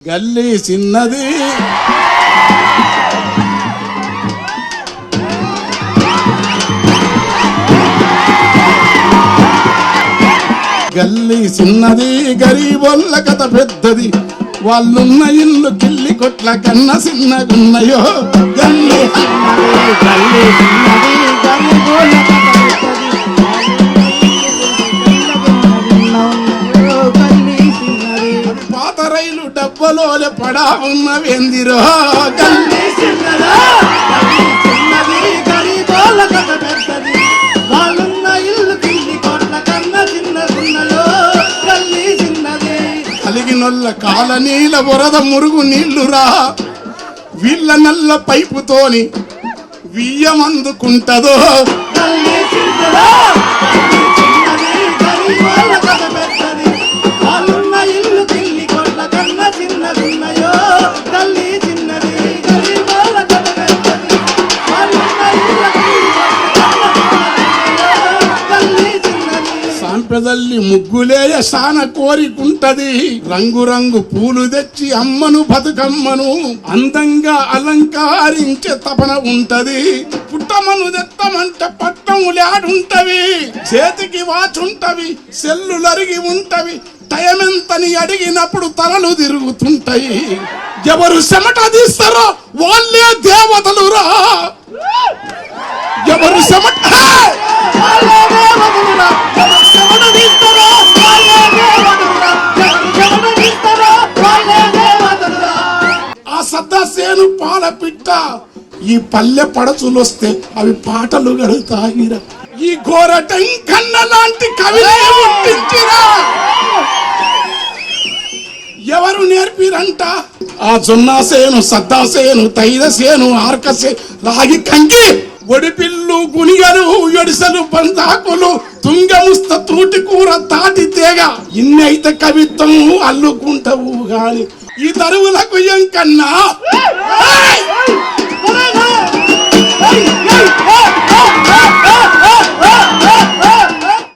గల్లీ చిన్నది గల్లీ చిన్నది గరీబోళ్ళ కథ పెద్దది వాళ్ళున్న ఇల్లు కిల్లి కొట్ల కన్నా చిన్నగున్నాయో గల్లీ గల్లీ చిన్నది గరీబోళ్ళ కథ పాత రైలు డబ్బలోలే పడా ఉన్నవేందిరో గల్లీ చిన్నది గరీబోళ్ళ కథ పెద్దది వాళ్ళున్న ఇల్లు కిల్లి కొట్ల కన్నా చిన్నగున్నాయో గల్లీ చిన్నది కలిగినొల్ల కాలనీల వరద మురుగు నీళ్లురా వీళ్ళ నల్ల పైపుతోని వియ్యమందుకుంటదో గల్లీ చిన్నది గరీబోళ్ళ కథ పెద్దది వాళ్ళున్న ఇల్లు కిల్లి కొట్ల కన్నా చిన్నగున్నాయో గల్లీ చిన్నది గరీబోళ్ళ కథ పెద్దది వాళ్ళున్న ఇల్లు కిల్లి కొట్ల గల్లీ చిన్నది సాంపెదల్లి ముగ్గులేయ సాన కోరికుంటది రంగురంగు పూలు తెచ్చి అమ్మను బతుకమ్మను అందంగా అలంకరించే తపన ఉంటది పుట్టమను తెత్తమంటే పట్టములాడుంటవి చేతికి వాచుంటవి సెల్లులరిగి ఉంటవి టైమెంతని అడిగినప్పుడు తలలు తిరుగుతుంటాయి ఎవరు చెమట తీస్తారో వాళ్ళే దేవతలురా ఎవరు చెమట ఆ సద్దసేను పాల పిట్ట ఈ పల్లె పడచులు వస్తే అవి పాటలు గడుతాయిరా ఈ ఘోరటం కన్న లాంటి కవినే పుట్టించిరా ఎవరు నేర్పిరంట ఆ జొన్నాసేను సద్దాసేను తైదసేను ఆర్కసే రాగి కంకి ఒడిపిల్లు గునిగలు ఎడిసలు బంధాకులు తుంగముస్త తూటి కూర తాటి తేగ ఇన్ని అయితే కవిత్వం అల్లుకుంటావు గాని ఈ తరువులకు ఎంకన్నా